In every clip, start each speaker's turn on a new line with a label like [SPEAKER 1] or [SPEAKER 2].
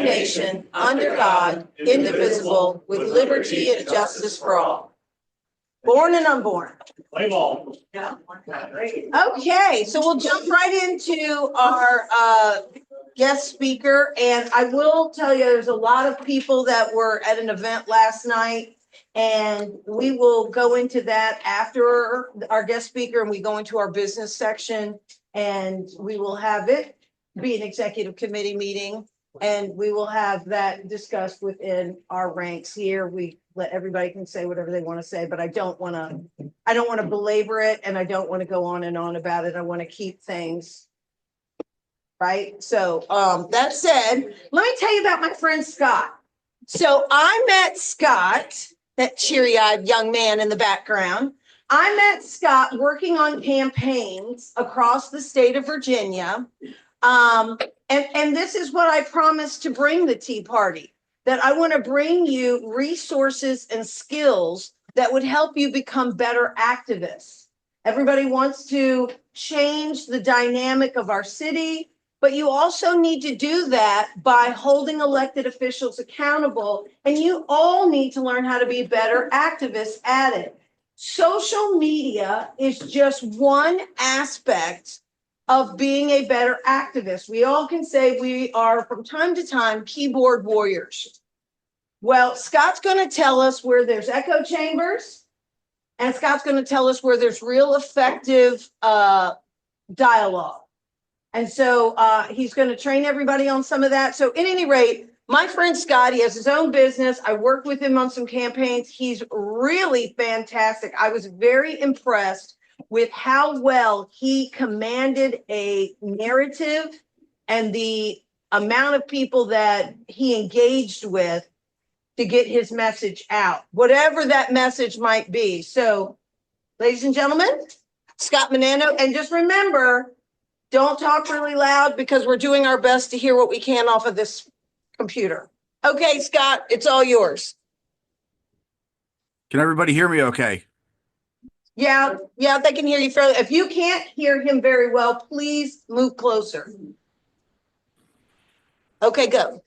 [SPEAKER 1] one nation, under God, indivisible, with liberty and justice for all. Born and unborn.
[SPEAKER 2] Play ball.
[SPEAKER 1] Yeah. Okay, so we'll jump right into our guest speaker. And I will tell you, there's a lot of people that were at an event last night. And we will go into that after our guest speaker, and we go into our business section, and we will have it be an executive committee meeting, and we will have that discussed within our ranks here. We let everybody can say whatever they want to say, but I don't want to belabor it, and I don't want to go on and on about it. I want to keep things right. So that said, let me tell you about my friend Scott. So I met Scott, that cheery-eyed young man in the background. I met Scott working on campaigns across the state of Virginia. And this is what I promised to bring the Tea Party, that I want to bring you resources and skills that would help you become better activists. Everybody wants to change the dynamic of our city, but you also need to do that by holding elected officials accountable. And you all need to learn how to be better activists at it. Social media is just one aspect of being a better activist. We all can say we are, from time to time, keyboard warriors. Well, Scott's going to tell us where there's echo chambers, and Scott's going to tell us where there's real effective dialogue. And so he's going to train everybody on some of that. So at any rate, my friend Scott, he has his own business. I worked with him on some campaigns. He's really fantastic. I was very impressed with how well he commanded a narrative and the amount of people that he engaged with to get his message out, whatever that message might be. So, ladies and gentlemen, Scott Menando, and just remember, don't talk really loud because we're doing our best to hear what we can off of this computer. Okay, Scott, it's all yours.
[SPEAKER 3] Can everybody hear me okay?
[SPEAKER 1] Yeah, they can hear you fairly. If you can't hear him very well, please move closer. Okay, go.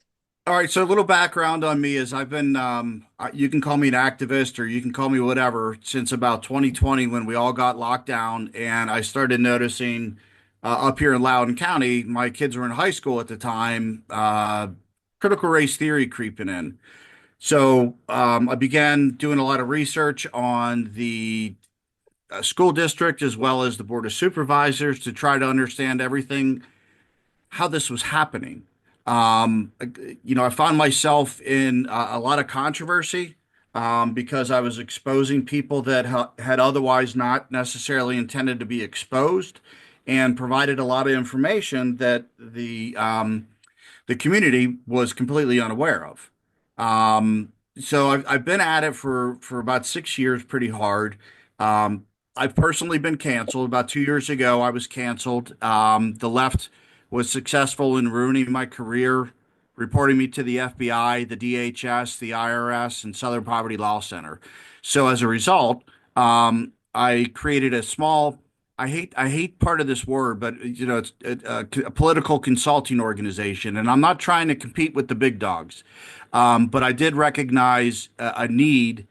[SPEAKER 3] All right, so a little background on me is I've been, you can call me an activist or you can call me whatever, since about 2020 when we all got locked down, and I started noticing up here in Loudoun County, my kids were in high school at the time, critical race theory creeping in. So I began doing a lot of research on the school district as well as the board of supervisors to try to understand everything, how this was happening. I found myself in a lot of controversy because I was exposing people that had otherwise not necessarily intended to be exposed, and provided a lot of information that the community was completely unaware of. So I've been at it for about 6 years, pretty hard. I've personally been canceled. About 2 years ago, I was canceled. The left was successful in ruining my career, reporting me to the FBI, the DHS, the IRS, and Southern Poverty Law Center. So as a result, I created a small, I hate part of this word, but it's a political consulting organization, and I'm not trying to compete with the big dogs, but I did recognize a need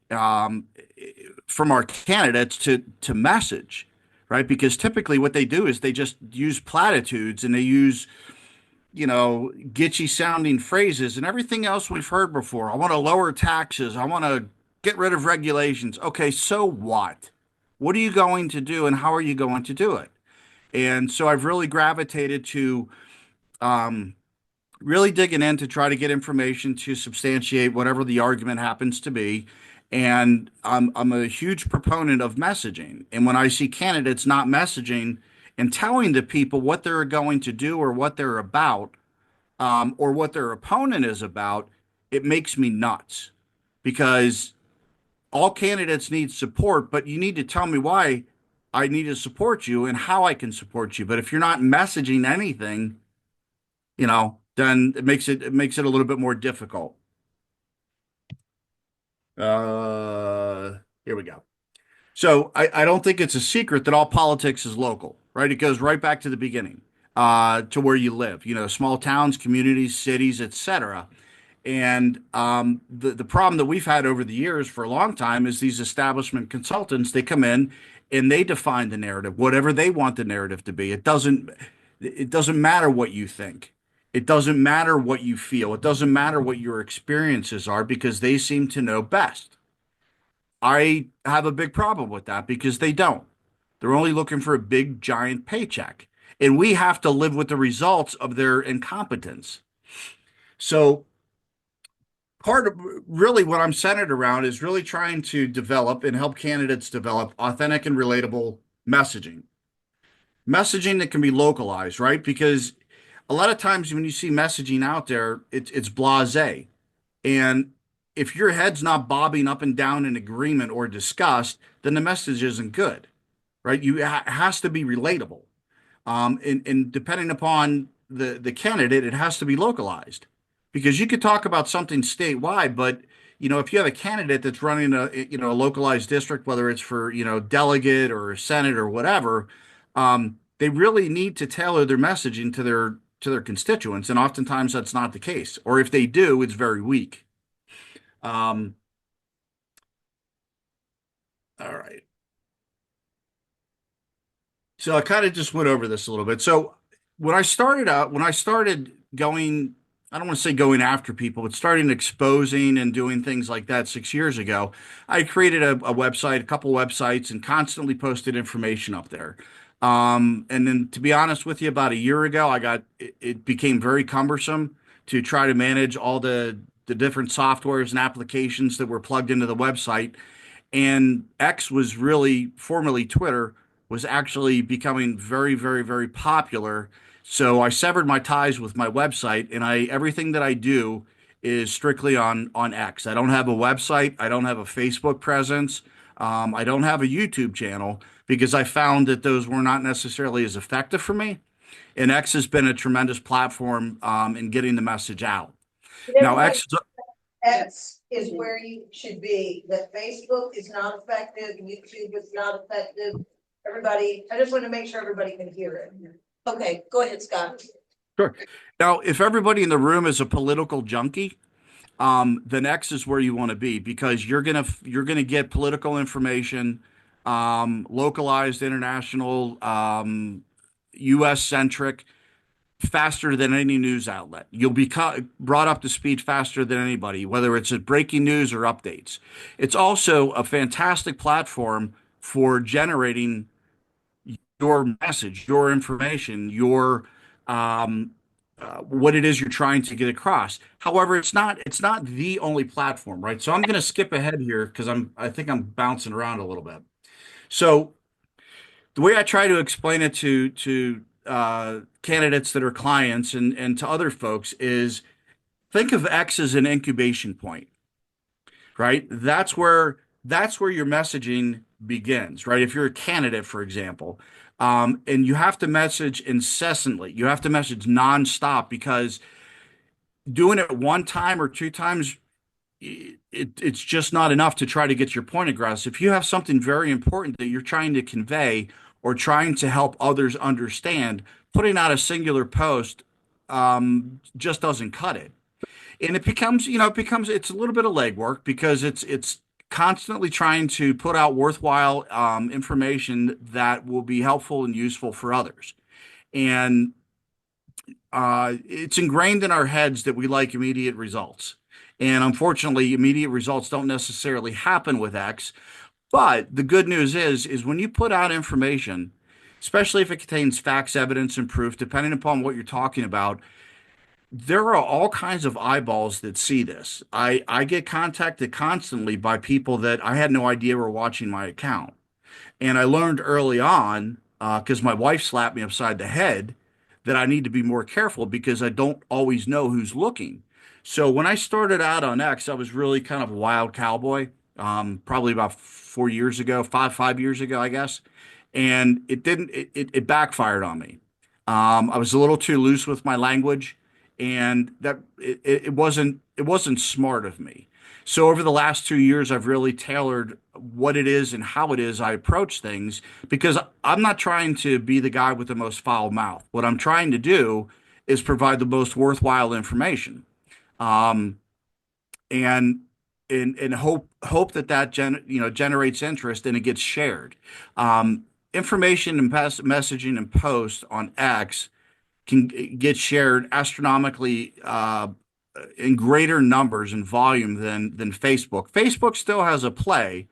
[SPEAKER 3] from our candidates to message, right? Because typically what they do is they just use platitudes and they use, gitchy sounding phrases and everything else we've heard before. I want to lower taxes. I want to get rid of regulations. Okay, so what? What are you going to do, and how are you going to do it? And so I've really gravitated to really digging in to try to get information to substantiate whatever the argument happens to be. And I'm a huge proponent of messaging. And when I see candidates not messaging and telling the people what they're going to do or what they're about, or what their opponent is about, it makes me nuts. Because all candidates need support, but you need to tell me why I need to support you and how I can support you. But if you're not messaging anything, then it makes it a little bit more difficult. Here we go. So I don't think it's a secret that all politics is local, right? It goes right back to the beginning. to where you live, small towns, communities, cities, etc. And the problem that we've had over the years for a long time is these establishment consultants, they come in and they define the narrative, whatever they want the narrative to be. It doesn't matter what you think. It doesn't matter what you feel. It doesn't matter what your experiences are because they seem to know best. I have a big problem with that because they don't. They're only looking for a big giant paycheck. And we have to live with the results of their incompetence. So part of really what I'm centered around is really trying to develop and help candidates develop authentic and relatable messaging. Messaging that can be localized, right? Because a lot of times when you see messaging out there, it's blasé. And if your head's not bobbing up and down in agreement or disgust, then the message isn't good, right? It has to be relatable. And depending upon the candidate, it has to be localized because you could talk about something statewide, but if you have a candidate that's running a localized district, whether it's for delegate or senate or whatever, they really need to tailor their messaging to their constituents, and oftentimes that's not the case, or if they do, it's very weak. Um, all right. So I kind of just went over this a little bit. So when I started going, I don't want to say going after people, but starting exposing and doing things like that 6 years ago, I created a website, a couple websites, and constantly posted information up there. And then to be honest with you, about a year ago, it became very cumbersome to try to manage all the different softwares and applications that were plugged into the website. And X was really, formerly Twitter, was actually becoming very, very, very popular. So I severed my ties with my website, and I everything that I do is strictly on X. I don't have a website. I don't have a Facebook presence. I don't have a YouTube channel because I found that those were not necessarily as effective for me. And X has been a tremendous platform in getting the message out. Now,
[SPEAKER 1] Everybody,
[SPEAKER 3] X,
[SPEAKER 1] X is where you should be, that Facebook is not effective, YouTube is not effective. Everybody, I just want to make sure everybody can hear it. Okay, go ahead, Scott.
[SPEAKER 3] sure. Now, if everybody in the room is a political junkie, the next is where you want to be because you're gonna get political information, localized, international, U.S. centric, faster than any news outlet. You'll be brought up to speed faster than anybody, whether it's a breaking news or updates. It's also a fantastic platform for generating your message, your information, your what it is you're trying to get across. However, it's not the only platform, right? So I'm going to skip ahead here because I think I'm bouncing around a little bit. So the way I try to explain it to candidates that are clients and to other folks is think of X as an incubation point, right? That's where your messaging begins, right? If you're a candidate, for example, and you have to message incessantly, you have to message nonstop because doing it one time or two times, it's just not enough to try to get your point across. If you have something very important that you're trying to convey or trying to help others understand, putting out a singular post just doesn't cut it. And it's a little bit of legwork because it's constantly trying to put out worthwhile information that will be helpful and useful for others. And it's ingrained in our heads that we like immediate results. And unfortunately, immediate results don't necessarily happen with X. But the good news is when you put out information, especially if it contains facts, evidence, and proof, depending upon what you're talking about, there are all kinds of eyeballs that see this. I get contacted constantly by people that I had no idea were watching my account. And I learned early on, because my wife slapped me upside the head, that I need to be more careful because I don't always know who's looking. So when I started out on X, I was really kind of a wild cowboy, probably about 4 years ago, 5 years ago, I guess. And it backfired on me. I was a little too loose with my language, and it wasn't smart of me. So over the last 2 years, I've really tailored what it is and how it is I approach things because I'm not trying to be the guy with the most foul mouth. What I'm trying to do is provide the most worthwhile information. Um, and and hope that generates interest and it gets shared. Um, Information and messaging and posts on X can get shared astronomically in greater numbers and volume than Facebook. Facebook still has a play,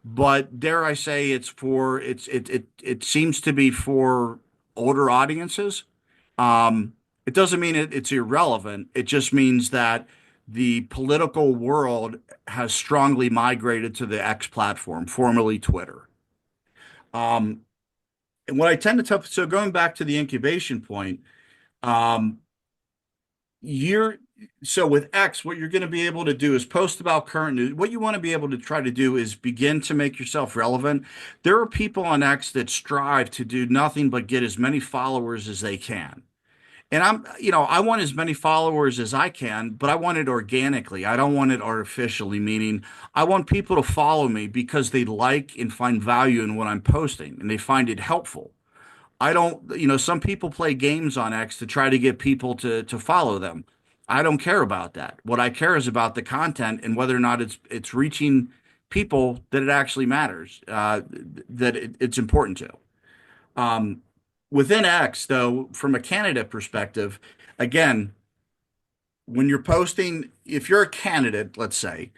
[SPEAKER 3] but dare I say it seems to be for older audiences. It doesn't mean it's irrelevant. It just means that the political world has strongly migrated to the X platform, formerly Twitter. Um, and what I tend to tell, so going back to the incubation point, um, you're so with X, what you're going to be able to do is post about current news. What you want to be able to try to do is begin to make yourself relevant. There are people on X that strive to do nothing but get as many followers as they can. And I want as many followers as I can, but I want it organically. I don't want it artificially, meaning I want people to follow me because they like and find value in what I'm posting and they find it helpful. I don't, some people play games on X to try to get people to follow them. I don't care about that. What I care is about the content and whether or not it's reaching people that it actually matters, that it's important to. Um, Within X, though, from a candidate perspective, again, when you're posting, if you're a candidate, let's say,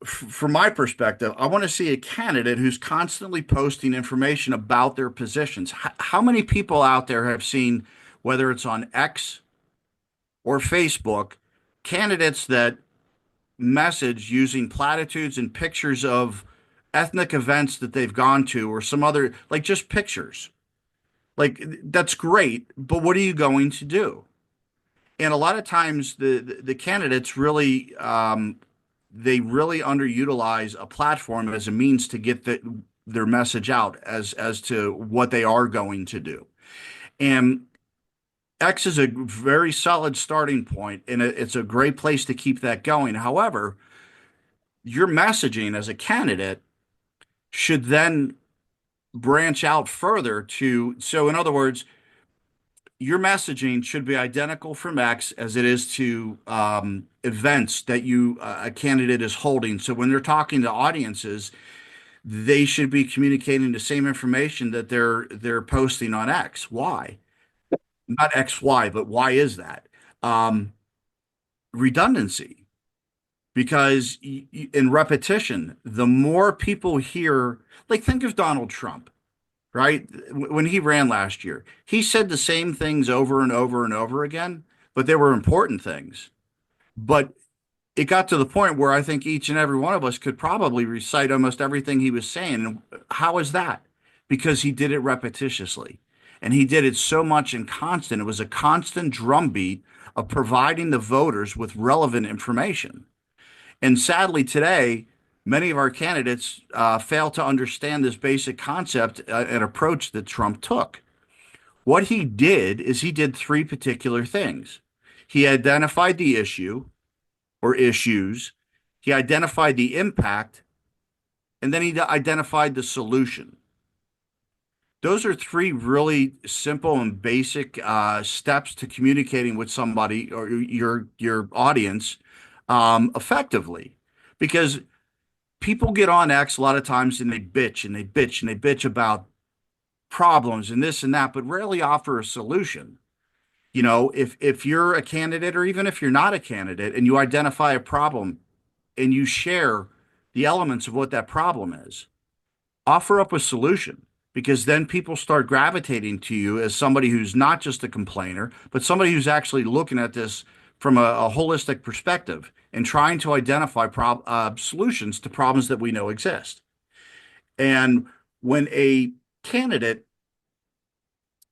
[SPEAKER 3] from my perspective, I want to see a candidate who's constantly posting information about their positions. How many people out there have seen, whether it's on X or Facebook, candidates that message using platitudes and pictures of ethnic events that they've gone to or some other, like just pictures? Like that's great, but what are you going to do? And a lot of times the candidates really they really underutilize a platform as a means to get their message out as to what they are going to do. And X is a very solid starting point, and it's a great place to keep that going. However, your messaging as a candidate should then branch out further to, so in other words, your messaging should be identical from X as it is to events that a candidate is holding. So when they're talking to audiences, they should be communicating the same information that they're posting on X. Why? Not X, Y, but why is that? Um, Redundancy, because in repetition, the more people hear, like think of Donald Trump, right? When he ran last year, he said the same things over and over and over again, but they were important things. But it got to the point where I think each and every one of us could probably recite almost everything he was saying. And how is that? Because he did it repetitiously. And he did it so much and constant. It was a constant drumbeat of providing the voters with relevant information. And sadly, today, many of our candidates fail to understand this basic concept and approach that Trump took. What he did is he did three particular things. He identified the issue or issues, he identified the impact, and then he identified the solution. Those are three really simple and basic steps to communicating with somebody or your audience effectively, because people get on X a lot of times and they bitch and they bitch and they bitch about problems and this and that, but rarely offer a solution. If you're a candidate or even if you're not a candidate and you identify a problem and you share the elements of what that problem is, offer up a solution because then people start gravitating to you as somebody who's not just a complainer, but somebody who's actually looking at this from a holistic perspective and trying to identify solutions to problems that we know exist. And when a candidate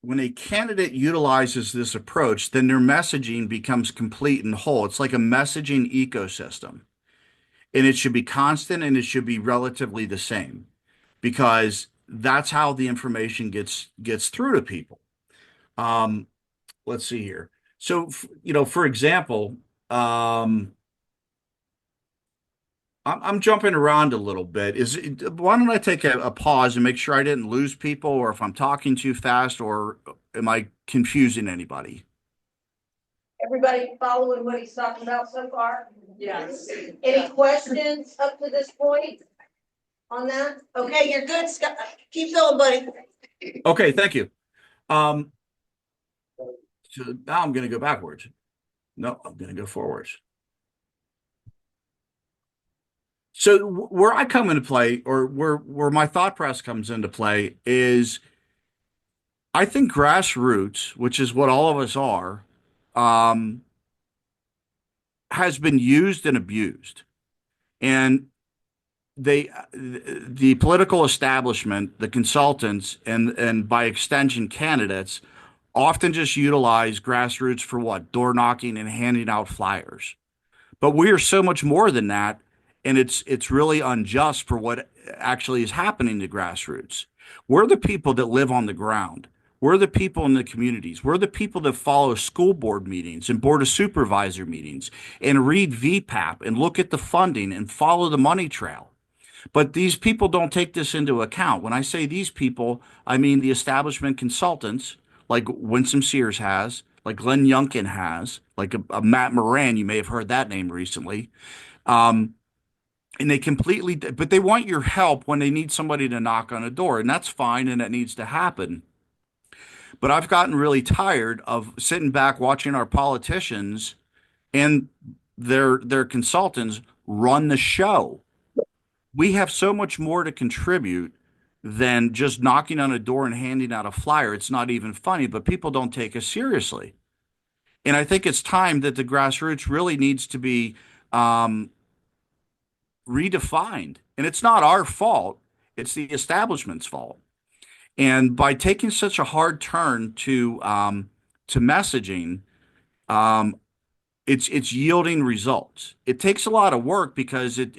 [SPEAKER 3] when a candidate utilizes this approach, then their messaging becomes complete and whole. It's like a messaging ecosystem, and it should be constant and it should be relatively the same because that's how the information gets through to people. Um, let's see here. So, for example, I'm jumping around a little bit. Why don't I take a pause and make sure I didn't lose people, or if I'm talking too fast, or am I confusing anybody?
[SPEAKER 1] Everybody following what he's talking about so far?
[SPEAKER 2] Yes.
[SPEAKER 1] Any questions up to this point on that? Okay, you're good, Scott. Keep going, buddy.
[SPEAKER 3] Okay, thank you. Um, so now I'm going to go backwards. No, I'm going to go forwards. So where I come into play, or where my thought process comes into play, is I think grassroots, which is what all of us are, um, has been used and abused. And the political establishment, the consultants, and by extension candidates, often just utilize grassroots for what? Door knocking and handing out flyers. But we are so much more than that, and it's really unjust for what actually is happening to grassroots. We're the people that live on the ground. We're the people in the communities. We're the people that follow school board meetings and board of supervisor meetings and read VPAP and look at the funding and follow the money trail. But these people don't take this into account. When I say these people, I mean the establishment consultants, like Winsome Sears has, like Glenn Youngkin has, like a Matt Moran. You may have heard that name recently. Um, and they completely, but they want your help when they need somebody to knock on a door, and that's fine, and it needs to happen. But I've gotten really tired of sitting back watching our politicians and their consultants run the show. We have so much more to contribute than just knocking on a door and handing out a flyer. It's not even funny, but people don't take us seriously. And I think it's time that the grassroots really needs to be um, redefined. And it's not our fault, it's the establishment's fault. And by taking such a hard turn to messaging, um, it's yielding results. It takes a lot of work because it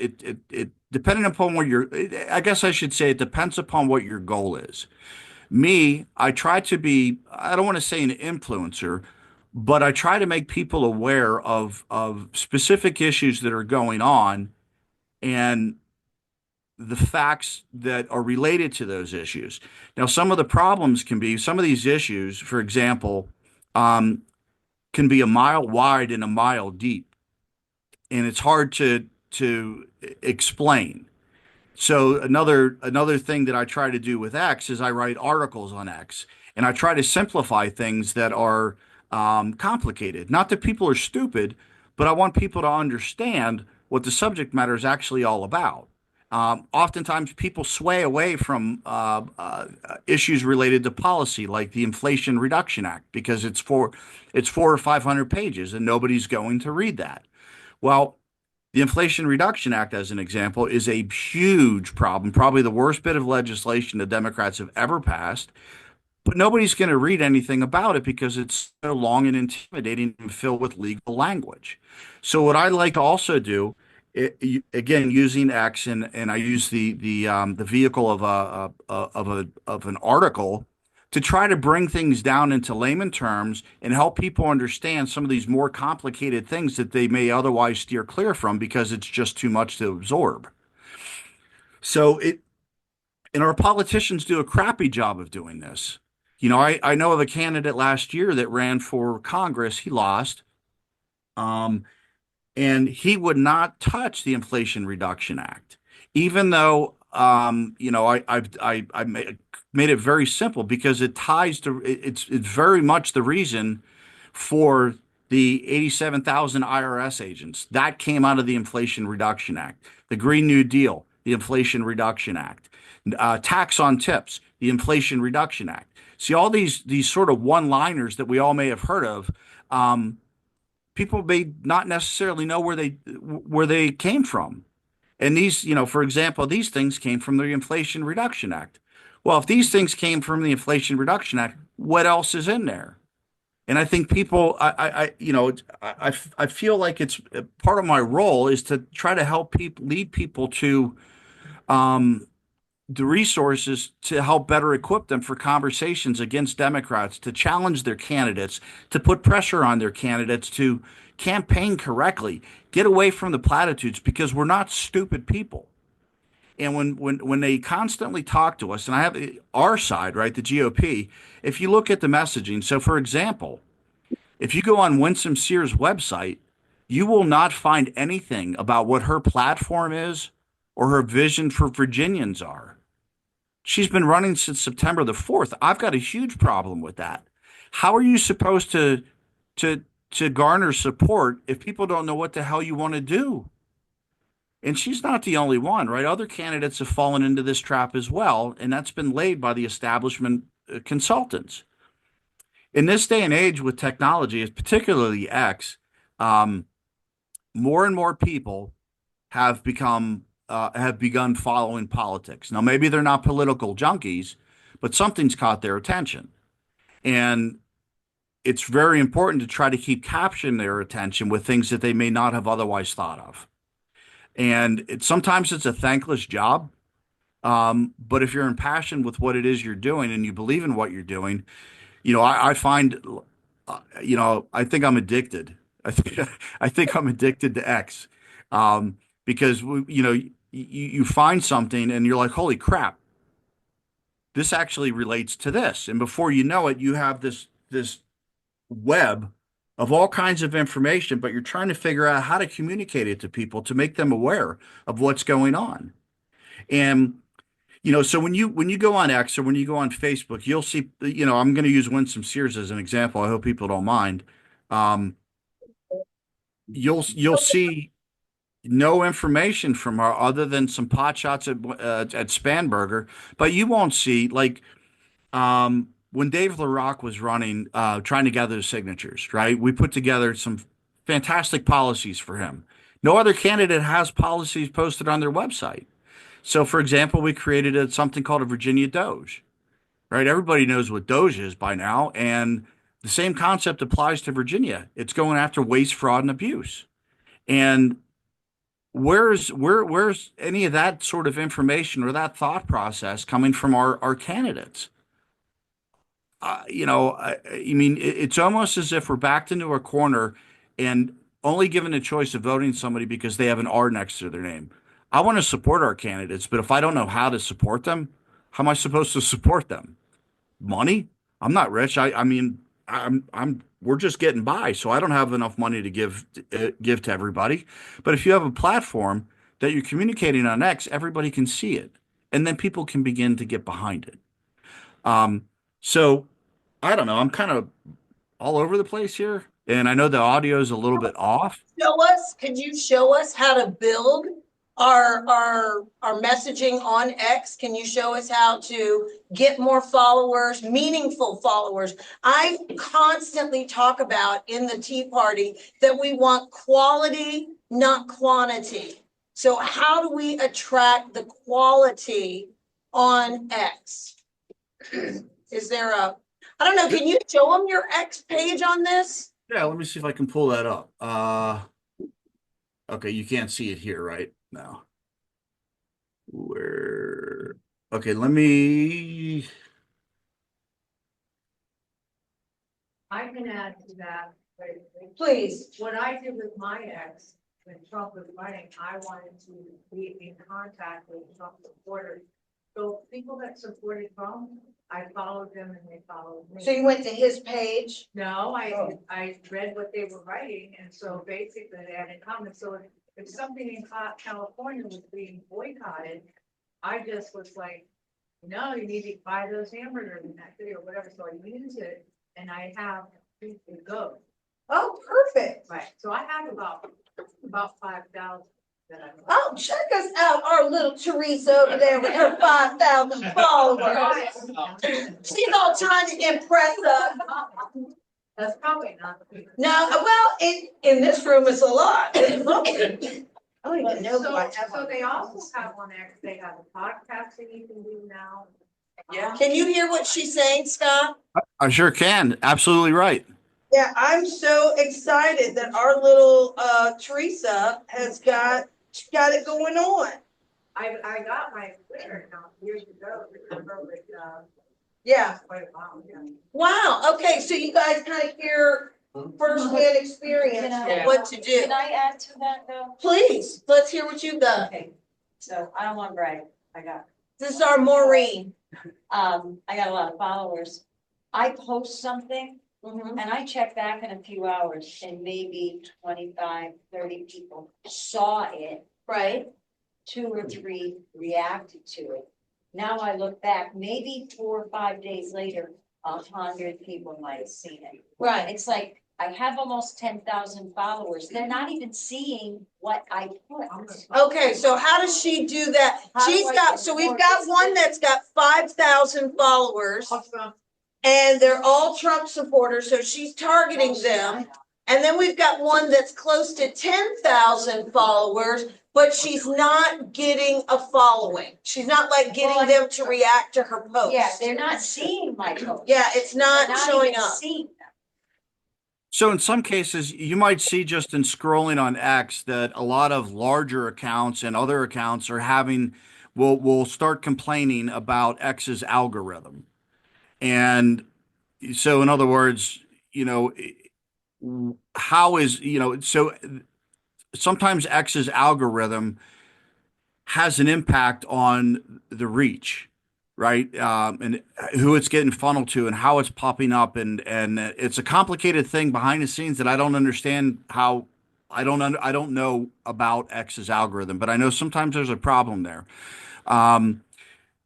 [SPEAKER 3] depending upon what your I guess I should say it depends upon what your goal is. Me, I try to be, I don't want to say an influencer, but I try to make people aware of specific issues that are going on and the facts that are related to those issues. Now, some of the problems can be some of these issues, for example, um, can be a mile wide and a mile deep, and it's hard to explain. So another thing that I try to do with X is I write articles on X, and I try to simplify things that are complicated. Not that people are stupid, but I want people to understand what the subject matter is actually all about. Oftentimes, people sway away from issues related to policy, like the Inflation Reduction Act, because it's 400 or 500 pages, and nobody's going to read that. Well, the Inflation Reduction Act, as an example, is a huge problem, probably the worst bit of legislation the Democrats have ever passed. But nobody's going to read anything about it because it's so long and intimidating and filled with legal language. So what I like to also do, again, using X and I use the vehicle of an article to try to bring things down into layman terms and help people understand some of these more complicated things that they may otherwise steer clear from because it's just too much to absorb. So it and our politicians do a crappy job of doing this. I know of a candidate last year that ran for Congress. He lost. Um, and he would not touch the Inflation Reduction Act, even though I made it very simple because it ties to it's very much the reason for the 87,000 IRS agents that came out of the Inflation Reduction Act, the Green New Deal, the Inflation Reduction Act, tax on tips, the Inflation Reduction Act. See all these sort of one-liners that we all may have heard of. People may not necessarily know where they came from. And these, for example, these things came from the Inflation Reduction Act. Well, if these things came from the Inflation Reduction Act, what else is in there? And I think people, I feel like it's part of my role is to try to help people, lead people to um, the resources to help better equip them for conversations against Democrats, to challenge their candidates, to put pressure on their candidates to campaign correctly, get away from the platitudes because we're not stupid people. And when they constantly talk to us, and I have our side, right, the GOP, if you look at the messaging, so for example, if you go on Winsome Sears' website, you will not find anything about what her platform is or her vision for Virginians are. She's been running since September the 4th. I've got a huge problem with that. How are you supposed to to garner support if people don't know what the hell you want to do? And she's not the only one, right? Other candidates have fallen into this trap as well, and that's been laid by the establishment consultants. In this day and age with technology, particularly X, um, more and more people have begun following politics. Now, maybe they're not political junkies, but something's caught their attention, and it's very important to try to keep capturing their attention with things that they may not have otherwise thought of. And sometimes it's a thankless job. But if you're impassioned with what it is you're doing and you believe in what you're doing, I find, I think I'm addicted. I think I'm addicted to X, because you find something and you're like, holy crap, this actually relates to this, and before you know it, you have this web of all kinds of information, but you're trying to figure out how to communicate it to people to make them aware of what's going on. And so when you go on X or when you go on Facebook, you'll see, I'm going to use Winsome Sears as an example. I hope people don't mind. Um, you'll see no information from her other than some pot shots at Spanberger, but you won't see like when Dave LaRock was running, trying to gather the signatures, right? We put together some fantastic policies for him. No other candidate has policies posted on their website. So, for example, we created something called a Virginia Doge, right? Everybody knows what Doge is by now, and the same concept applies to Virginia. It's going after waste, fraud, and abuse. And where's any of that sort of information or that thought process coming from our candidates? I mean, it's almost as if we're backed into a corner and only given a choice of voting somebody because they have an R next to their name. I want to support our candidates, but if I don't know how to support them, how am I supposed to support them? Money? I'm not rich. I mean, we're just getting by, so I don't have enough money to give to everybody. But if you have a platform that you're communicating on X, everybody can see it, and then people can begin to get behind it. So I don't know. I'm kind of all over the place here, and I know the audio is a little bit off.
[SPEAKER 1] Could you show us how to build our messaging on X? Can you show us how to get more followers, meaningful followers? I constantly talk about in the Tea Party that we want quality, not quantity. So how do we attract the quality on X? Is there I don't know, can you show them your X page on this?
[SPEAKER 3] Yeah, let me see if I can pull that up. Okay, you can't see it here, right? No. Where? Okay, let me.
[SPEAKER 2] I can add to that.
[SPEAKER 1] Please.
[SPEAKER 2] What I did with my ex, when Trump was running, I wanted to be in contact with Trump supporters. So people that supported Trump, I followed them and they followed me.
[SPEAKER 1] So you went to his page?
[SPEAKER 2] No, I read what they were writing, and so basically they had in common. So if something in California was being boycotted, I just was like, no, you need to buy those hamburgers in that city or whatever. So I used it, and I have it go.
[SPEAKER 1] Oh, perfect.
[SPEAKER 2] Right. So I have about 5,000 that I.
[SPEAKER 1] Oh, check us out, our little Teresa over there with her 5,000 followers. She's all trying to impress us.
[SPEAKER 2] That's probably not.
[SPEAKER 1] No, well, in this room it's a lot. I don't even know who I have.
[SPEAKER 2] So they also have on X, they have a podcast that you can do now.
[SPEAKER 1] Yeah. Can you hear what she's saying, Scott?
[SPEAKER 3] I sure can. Absolutely right.
[SPEAKER 1] Yeah, I'm so excited that our little Teresa has got it going on.
[SPEAKER 2] I got my Twitter account years ago.
[SPEAKER 1] Yeah.
[SPEAKER 2] Quite a while, yeah.
[SPEAKER 1] Wow. Okay, so you guys kind of hear firsthand experience of what to do.
[SPEAKER 4] Can I add to that though?
[SPEAKER 1] Please, let's hear what you've got.
[SPEAKER 4] Okay, so I don't want to brag,
[SPEAKER 1] This is our Maureen.
[SPEAKER 4] I got a lot of followers. I post something
[SPEAKER 1] Mhm.
[SPEAKER 4] and I check back in a few hours and maybe 25, 30 people saw it.
[SPEAKER 1] Right.
[SPEAKER 4] 2 or 3 reacted to it. Now I look back, maybe 4 or 5 days later, 100 people might have seen it.
[SPEAKER 1] Right.
[SPEAKER 4] It's like, I have almost 10,000 followers. They're not even seeing what I put.
[SPEAKER 1] Okay, so how does she do that?
[SPEAKER 4] How do
[SPEAKER 1] She's
[SPEAKER 4] I
[SPEAKER 1] got, so we've got one that's got 5,000 followers and they're all Trump supporters, so she's targeting them. And then we've got one that's close to 10,000 followers, but she's not getting a following. She's not like getting them to react to her post.
[SPEAKER 4] Yeah, they're not seeing my post.
[SPEAKER 1] Yeah, it's not
[SPEAKER 4] They're
[SPEAKER 1] showing
[SPEAKER 4] even
[SPEAKER 1] up.
[SPEAKER 4] seeing them.
[SPEAKER 3] So in some cases, you might see just in scrolling on X that a lot of larger accounts and other accounts are having will start complaining about X's algorithm. And so in other words, how is, so sometimes X's algorithm has an impact on the reach, right? And who it's getting funneled to and how it's popping up. And it's a complicated thing behind the scenes that I don't understand how I don't know about X's algorithm, but I know sometimes there's a problem there.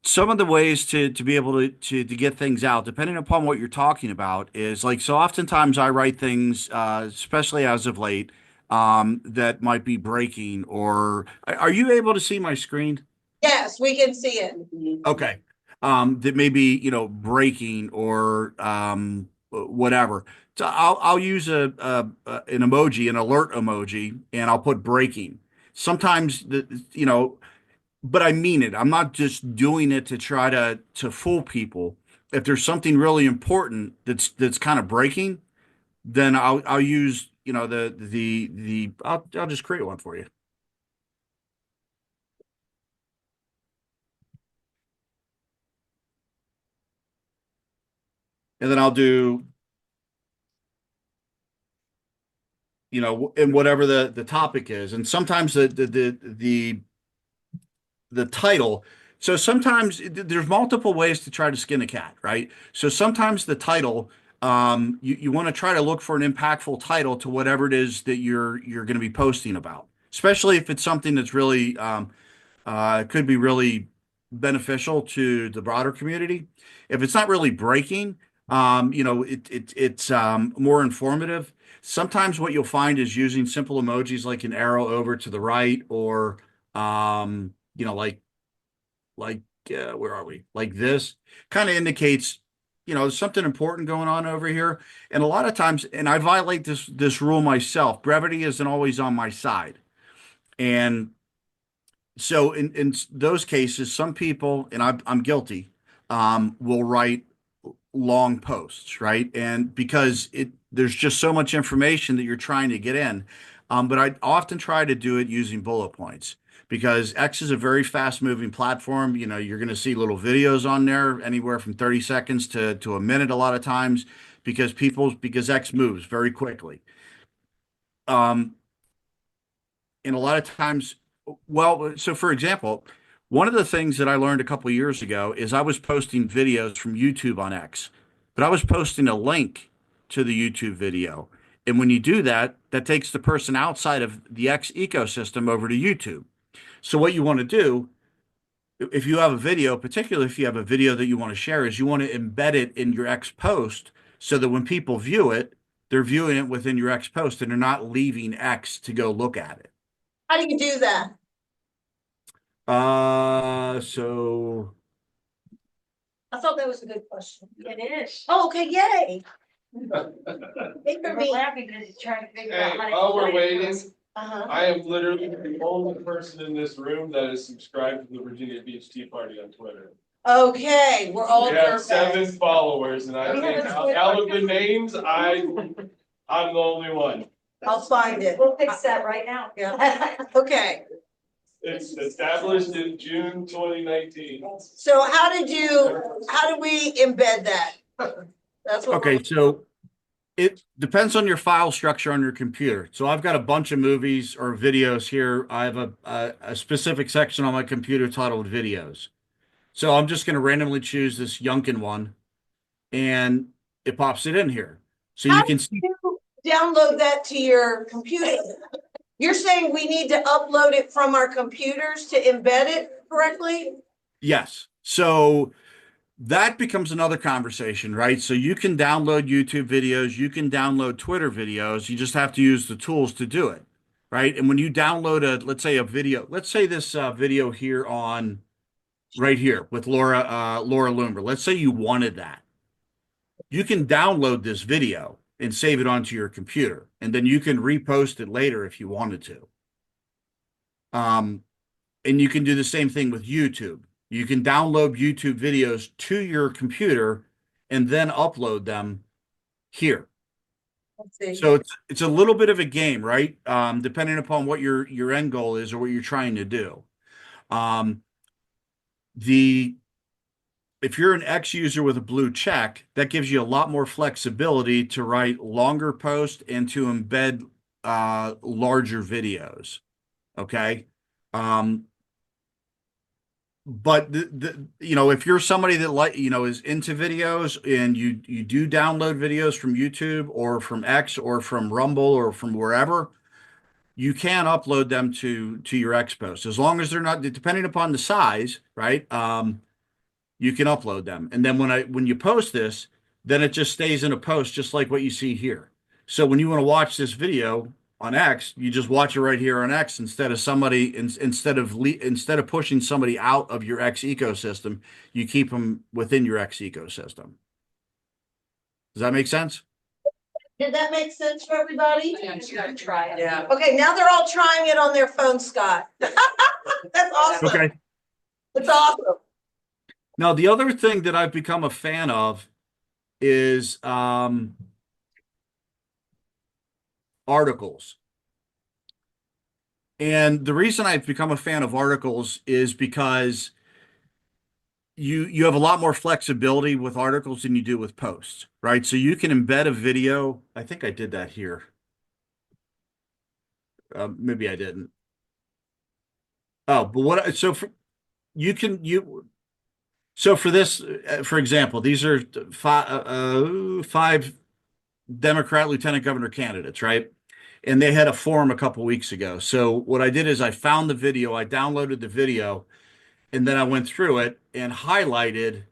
[SPEAKER 3] Some of the ways to be able to get things out, depending upon what you're talking about, is like, so oftentimes I write things, especially as of late, that might be breaking or are you able to see my screen?
[SPEAKER 1] Yes, we can see it.
[SPEAKER 3] Okay. That may be, breaking or whatever. So I'll use an emoji, an alert emoji, and I'll put breaking. Sometimes but I mean it. I'm not just doing it to try to fool people. If there's something really important that's kind of breaking, then I'll use, I'll just create one for you. And then I'll do, and whatever the topic is. And sometimes the title. So sometimes there's multiple ways to try to skin a cat, right? So sometimes the title, you want to try to look for an impactful title to whatever it is that you're going to be posting about, especially if it's something that's really could be really beneficial to the broader community. If it's not really breaking, it's more informative. Sometimes what you'll find is using simple emojis like an arrow over to the right or like where are we? Like this kind of indicates, there's something important going on over here. And a lot of times, and I violate this rule myself, brevity isn't always on my side. And so in those cases, some people, and I'm guilty, will write long posts, right? And because there's just so much information that you're trying to get in. But I often try to do it using bullet points because X is a very fast moving platform. You're going to see little videos on there, anywhere from 30 seconds to a minute a lot of times because X moves very quickly. And a lot of times, well, so for example, one of the things that I learned a couple of years ago is I was posting videos from YouTube on X, but I was posting a link to the YouTube video. And when you do that, that takes the person outside of the X ecosystem over to YouTube. So what you want to do, if you have a video, particularly if you have a video that you want to share, is you want to embed it in your X post so that when people view it, they're viewing it within your X post and they're not leaving X to go look at it.
[SPEAKER 1] How do you do that?
[SPEAKER 3] So
[SPEAKER 1] I thought that was a good question.
[SPEAKER 4] It is.
[SPEAKER 1] Oh, okay, yay. Big for
[SPEAKER 4] We're
[SPEAKER 1] me.
[SPEAKER 4] laughing because he's trying to figure out
[SPEAKER 5] Hey,
[SPEAKER 4] how to.
[SPEAKER 5] while we're waiting,
[SPEAKER 1] Uh-huh.
[SPEAKER 5] I am literally the only person in this room that is subscribed to the Virginia Beach Tea Party on Twitter.
[SPEAKER 1] Okay, we're all
[SPEAKER 5] We have
[SPEAKER 1] dirtbags.
[SPEAKER 5] 7 followers, and I
[SPEAKER 1] We have
[SPEAKER 5] think
[SPEAKER 1] a Twitter.
[SPEAKER 5] out of the names, I'm the only one.
[SPEAKER 1] I'll find it.
[SPEAKER 4] We'll fix that right now.
[SPEAKER 1] Yeah. Okay,
[SPEAKER 5] It's established in June 2019.
[SPEAKER 1] so how do we embed that? That's what.
[SPEAKER 3] okay, so It depends on your file structure on your computer. So I've got a bunch of movies or videos here. I have a specific section on my computer titled videos. So I'm just going to randomly choose this Yunkin one and it pops it in here. So
[SPEAKER 1] How
[SPEAKER 3] you
[SPEAKER 1] do
[SPEAKER 3] can see,
[SPEAKER 1] you download that to your computer? You're saying we need to upload it from our computers to embed it correctly?
[SPEAKER 3] yes. So that becomes another conversation, right? So you can download YouTube videos, you can download Twitter videos. You just have to use the tools to do it, right? And when you download let's say a video, let's say this video here on right here with Laura Loomer. Let's say you wanted that. You can download this video and save it onto your computer, and then you can repost it later if you wanted to. And you can do the same thing with YouTube. You can download YouTube videos to your computer and then upload them here.
[SPEAKER 1] Let's see.
[SPEAKER 3] So it's a little bit of a game, right? Depending upon what your end goal is or what you're trying to do. Um, the if you're an X user with a blue check, that gives you a lot more flexibility to write longer posts and to embed larger videos. Okay. Um, but if you're somebody that is into videos and you do download videos from YouTube or from X or from Rumble or from wherever, you can upload them to your X post as long as they're not depending upon the size, right? You can upload them. And then when you post this, then it just stays in a post just like what you see here. So when you want to watch this video on X, you just watch it right here on X instead of instead of pushing somebody out of your X ecosystem, you keep them within your X ecosystem. Does that make sense?
[SPEAKER 1] Did that make sense for everybody?
[SPEAKER 4] Yeah, you gotta try it.
[SPEAKER 2] Yeah.
[SPEAKER 1] Okay, now they're all trying it on their phone, Scott. That's awesome.
[SPEAKER 3] Okay.
[SPEAKER 1] It's awesome.
[SPEAKER 3] Now, the other thing that I've become a fan of is articles. And the reason I've become a fan of articles is because you have a lot more flexibility with articles than you do with posts, right? So you can embed a video. I think I did that here. Maybe I didn't. Oh, but so for this, for example, these are five Democrat lieutenant governor candidates, right? And they had a forum a couple weeks ago. So what I did is I found the video, I downloaded the video, and then I went through it and highlighted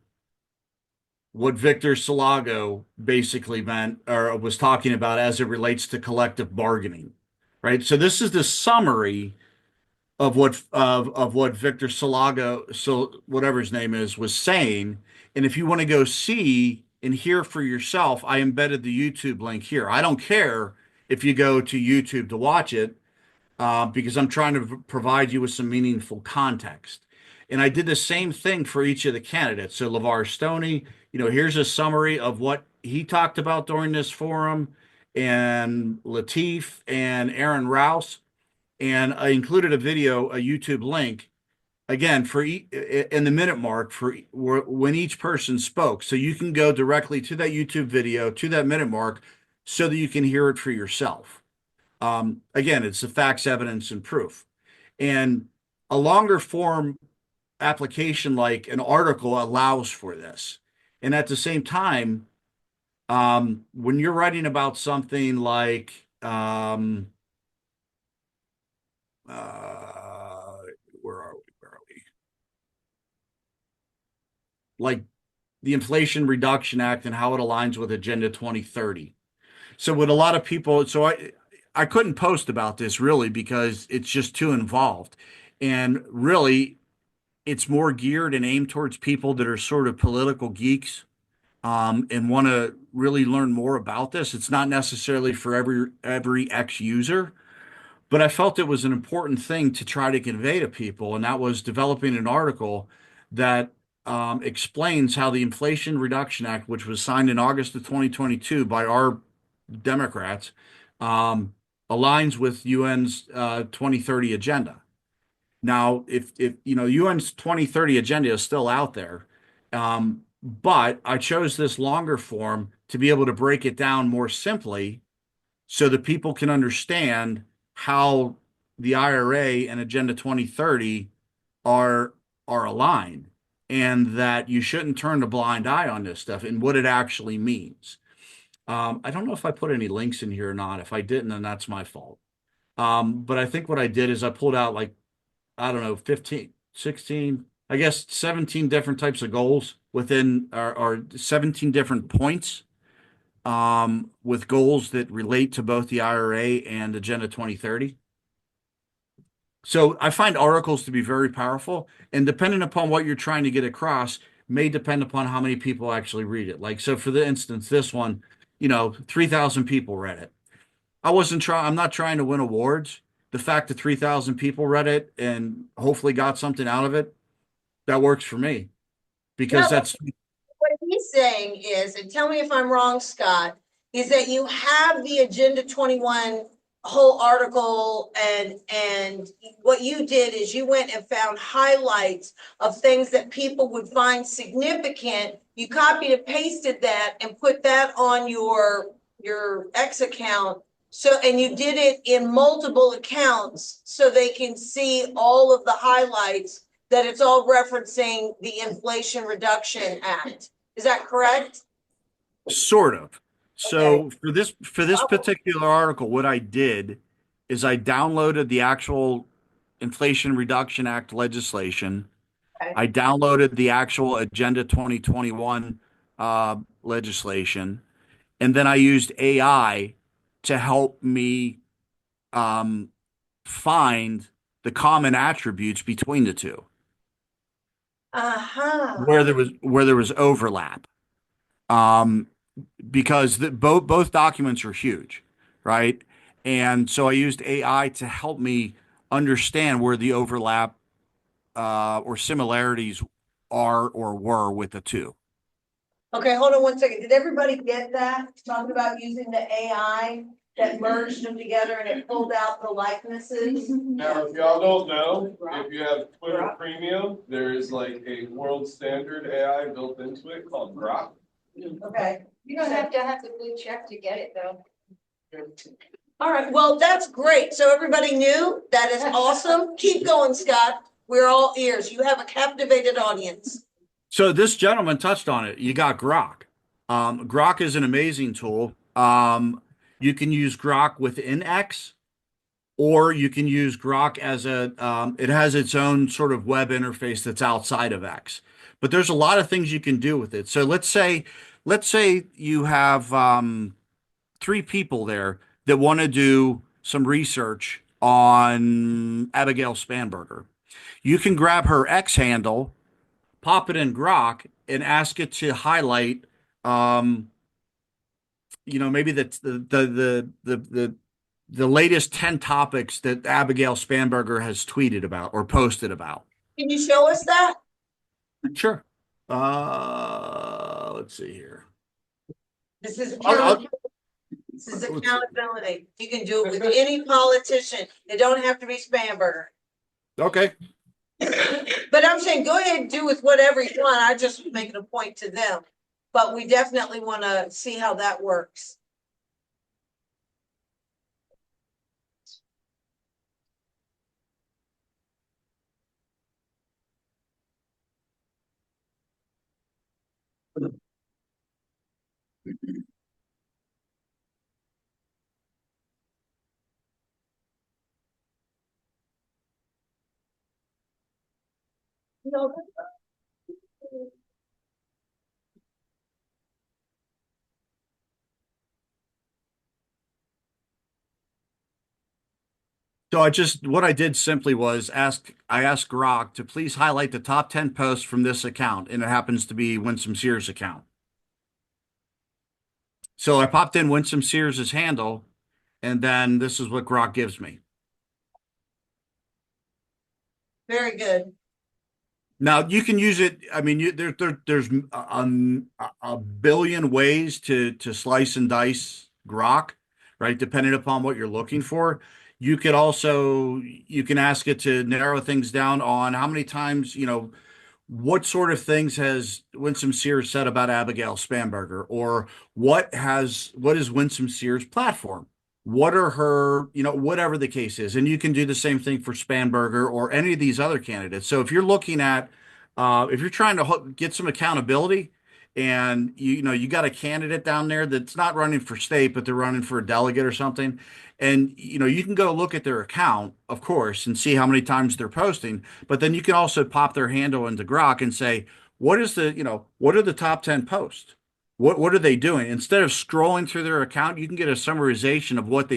[SPEAKER 3] what Victor Salago basically meant or was talking about as it relates to collective bargaining, right? So this is the summary of what Victor Salago, so whatever his name is, was saying. And if you want to go see and hear for yourself, I embedded the YouTube link here. I don't care if you go to YouTube to watch it, because I'm trying to provide you with some meaningful context. And I did the same thing for each of the candidates. So LeVar Stoney, here's a summary of what he talked about during this forum, and Latif and Aaron Rouse. And I included a video, a YouTube link, again in the minute mark when each person spoke, so you can go directly to that YouTube video to that minute mark, so that you can hear it for yourself. Again, it's the facts, evidence, and proof. And a longer form application like an article allows for this. And at the same time, when you're writing about something like where are we? Where are we? Like the Inflation Reduction Act and how it aligns with Agenda 2030. So with a lot of people, I couldn't post about this really because it's just too involved. And really, it's more geared and aimed towards people that are sort of political geeks, and want to really learn more about this. It's not necessarily for every ex user. But I felt it was an important thing to try to convey to people, and that was developing an article that explains how the Inflation Reduction Act, which was signed in August of 2022 by our Democrats, aligns with UN's 2030 agenda. Now, if UN's 2030 agenda is still out there, But I chose this longer form to be able to break it down more simply so that people can understand how the IRA and Agenda 2030 are are aligned, and that you shouldn't turn a blind eye on this stuff and what it actually means. I don't know if I put any links in here or not. If I didn't, then that's my fault. But I think what I did is I pulled out like, I don't know, 15, 16, I guess 17 different types of goals within or 17 different points with goals that relate to both the IRA and Agenda 2030. So I find articles to be very powerful, and depending upon what you're trying to get across, may depend upon how many people actually read it. Like, so for the instance, this one, 3,000 people read it. I'm not trying to win awards. The fact that 3,000 people read it and hopefully got something out of it, that works for me because
[SPEAKER 1] No,
[SPEAKER 3] that's
[SPEAKER 1] what he's saying is, and tell me if I'm wrong, Scott, is that you have the Agenda 21 whole article, and what you did is you went and found highlights of things that people would find significant. You copied and pasted that and put that on your X account. So, and you did it in multiple accounts so they can see all of the highlights, that it's all referencing the Inflation Reduction Act. Is that correct?
[SPEAKER 3] sort of.
[SPEAKER 1] Okay.
[SPEAKER 3] So for this particular article, what I did is I downloaded the actual Inflation Reduction Act legislation.
[SPEAKER 1] Okay.
[SPEAKER 3] I downloaded the actual Agenda 2021 legislation, and then I used AI to help me um, find the common attributes between the two,
[SPEAKER 1] Uh-huh.
[SPEAKER 3] where there was overlap. Um, because both documents are huge, right? And so I used AI to help me understand where the overlap or similarities are or were with the two.
[SPEAKER 1] Okay, hold on one second. Did everybody get that? Talking about using the AI that merged them together and it pulled out the likenesses?
[SPEAKER 5] Now, if y'all don't know, if you have Twitter Premium, there is like a world standard AI built into it called Grok.
[SPEAKER 1] Okay.
[SPEAKER 4] You don't have the blue check to get it, though.
[SPEAKER 1] All right, well, that's great. So everybody knew? That is awesome. Keep going, Scott. We're all ears. You have a captivated audience.
[SPEAKER 3] So this gentleman touched on it. You got Grok. Grok is an amazing tool. You can use Grok within X, or you can use Grok as it has its own sort of web interface that's outside of X. But there's a lot of things you can do with it. So let's say you have three people there that want to do some research on Abigail Spanberger. You can grab her X handle, pop it in Grok, and ask it to highlight, um, maybe the latest 10 topics that Abigail Spanberger has tweeted about or posted about.
[SPEAKER 1] Can you show us that?
[SPEAKER 3] Sure. Let's see here.
[SPEAKER 1] This is
[SPEAKER 3] I'll-
[SPEAKER 1] accountability. This is
[SPEAKER 3] let's see.
[SPEAKER 1] accountability. You can do it with any politician. It don't have to be Spamberger.
[SPEAKER 3] Okay.
[SPEAKER 1] But I'm saying, go ahead and do with whatever you want. I just was making a point to them. But we definitely want to see how that works. No.
[SPEAKER 3] So what I did simply was I asked Grok to please highlight the top 10 posts from this account, and it happens to be Winsome Sears' account. So I popped in Winsome Sears' handle, and then this is what Grok gives me.
[SPEAKER 1] Very good.
[SPEAKER 3] Now you can use it. I mean, there's a billion ways to slice and dice Grok, right? Depending upon what you're looking for. You can ask it to narrow things down on how many times, what sort of things has Winsome Sears said about Abigail Spanberger, or what is Winsome Sears' platform? What are her, whatever the case is, and you can do the same thing for Spanberger or any of these other candidates. So if you're looking at, if you're trying to get some accountability, and you got a candidate down there that's not running for state, but they're running for a delegate or something, and you can go look at their account, of course, and see how many times they're posting. But then you can also pop their handle into Grok and say, what are the top 10 posts? What are they doing? Instead of scrolling through their account, you can get a summarization of what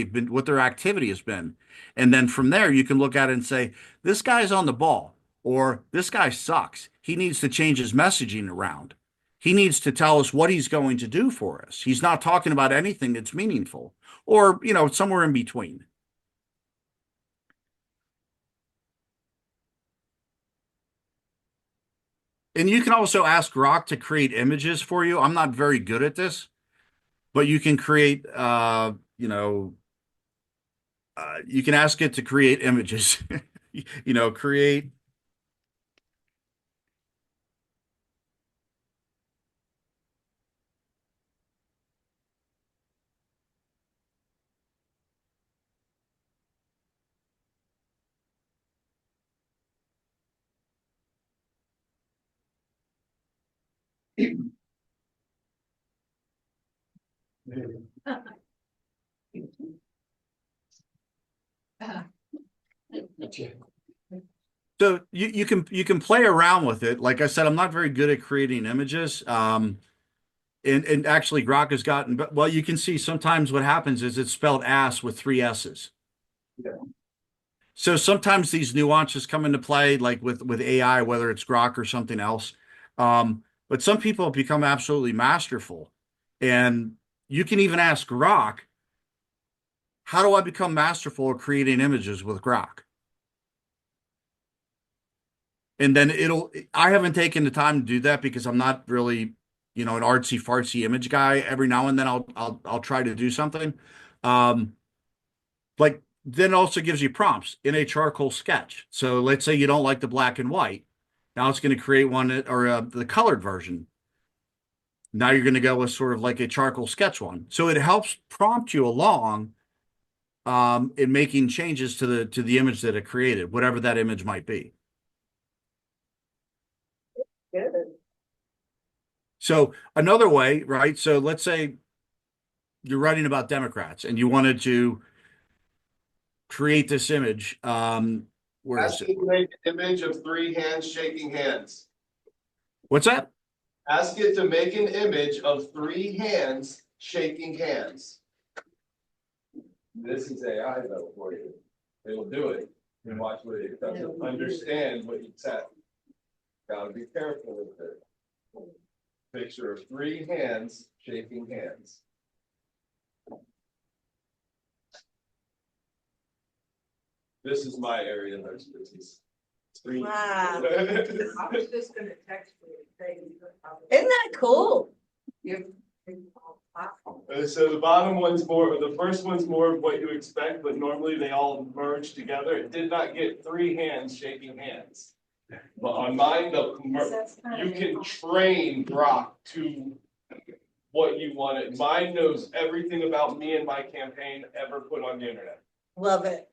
[SPEAKER 3] their activity has been. And then from there, you can look at it and say, this guy's on the ball, or this guy sucks. He needs to change his messaging around. He needs to tell us what he's going to do for us. He's not talking about anything that's meaningful, or, somewhere in between. And you can also ask Grok to create images for you. I'm not very good at this, but you can create, you can ask it to create images, create. So you can play around with it. Like I said, I'm not very good at creating images. And actually Grok has gotten, but well, you can see sometimes what happens is it's spelled ass with three S's.
[SPEAKER 5] Yeah.
[SPEAKER 3] So sometimes these nuances come into play, like with AI, whether it's Grok or something else. But some people have become absolutely masterful, and you can even ask Grok, "How do I become masterful at creating images with Grok?" And then I haven't taken the time to do that because I'm not really, an artsy fartsy image guy. Every now and then I'll try to do something. Um, like then it also gives you prompts in a charcoal sketch. So let's say you don't like the black and white. Now it's going to create one or the colored version. Now you're going to go with sort of like a charcoal sketch one. So it helps prompt you along in making changes to the image that it created, whatever that image might be.
[SPEAKER 1] Good.
[SPEAKER 3] So another way, right? So let's say you're writing about Democrats and you wanted to create this image. Where is
[SPEAKER 5] Ask
[SPEAKER 3] it?
[SPEAKER 5] it to make an image of three hands shaking hands.
[SPEAKER 3] What's that?
[SPEAKER 5] Ask it to make an image of three hands shaking hands. This is AI though for you. It'll do it. And watch what it doesn't understand what you said. Gotta be careful with it. Picture of three hands shaking hands. This is my area of expertise. Three.
[SPEAKER 1] Wow.
[SPEAKER 2] I was just gonna text you.
[SPEAKER 1] Isn't that cool?
[SPEAKER 5] So the bottom one's more, the first one's more of what you expect, but normally they all merge together. It did not get three hands shaking hands. But on mine, you can train Grok to what you want it. Mine knows everything about me and my campaign ever put on the internet.
[SPEAKER 1] Love it.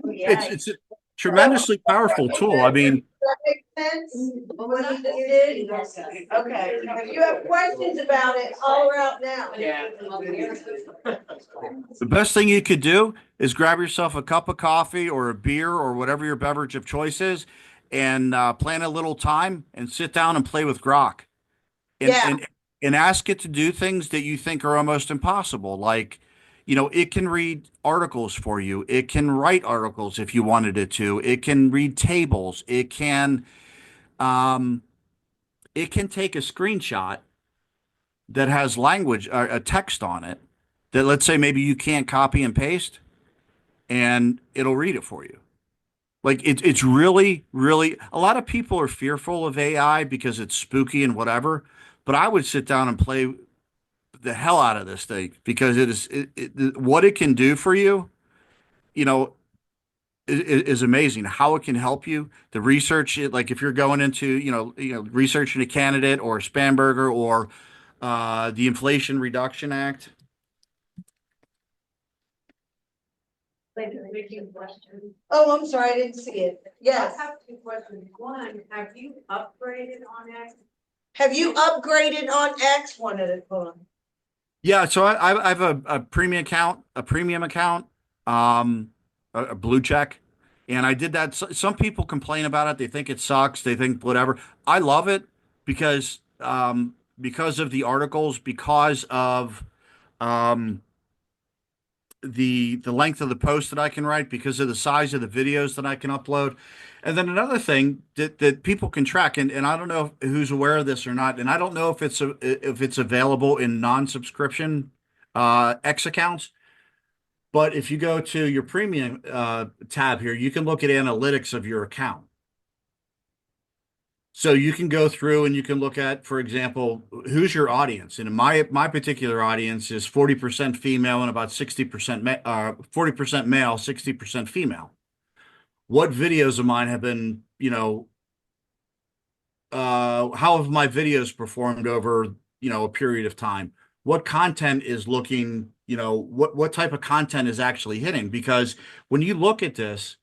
[SPEAKER 3] It's a tremendously powerful tool. I mean,
[SPEAKER 1] That makes sense? What you did? Okay, if you have questions about it, holler out now.
[SPEAKER 2] Yeah.
[SPEAKER 3] the best thing you could do is grab yourself a cup of coffee or a beer or whatever your beverage of choice is, and plan a little time and sit down and play with Grok, and
[SPEAKER 1] Yeah.
[SPEAKER 3] and ask it to do things that you think are almost impossible. Like, it can read articles for you. It can write articles if you wanted it to. It can read tables. Um, it can take a screenshot that has language, a text on it that, let's say, maybe you can't copy and paste, and it'll read it for you. Like it's really, really, a lot of people are fearful of AI because it's spooky and whatever, but I would sit down and play the hell out of this thing because what it can do for you, you know, is amazing. How it can help you. The research, like if you're going into, researching a candidate or a Spamberger or the Inflation Reduction Act.
[SPEAKER 1] Oh, I'm sorry, I didn't see it. Yes.
[SPEAKER 2] I have two questions. One, have you upgraded on X?
[SPEAKER 1] Have you upgraded on X? One at a time.
[SPEAKER 3] Yeah, so I have a premium account, a blue check, and I did that. Some people complain about it. They think it sucks. They think whatever. I love it because of the articles, because of um, the length of the post that I can write, because of the size of the videos that I can upload. And then another thing that people can track, and I don't know who's aware of this or not, and I don't know if it's available in non-subscription X accounts, but if you go to your premium tab here, you can look at analytics of your account. So you can go through and you can look at, for example, who's your audience. And my particular audience is 40% female and about 60% 40% male, 60% female. What videos of mine have been, how have my videos performed over, a period of time? What content is looking, what type of content is actually hitting? Because when you look at this,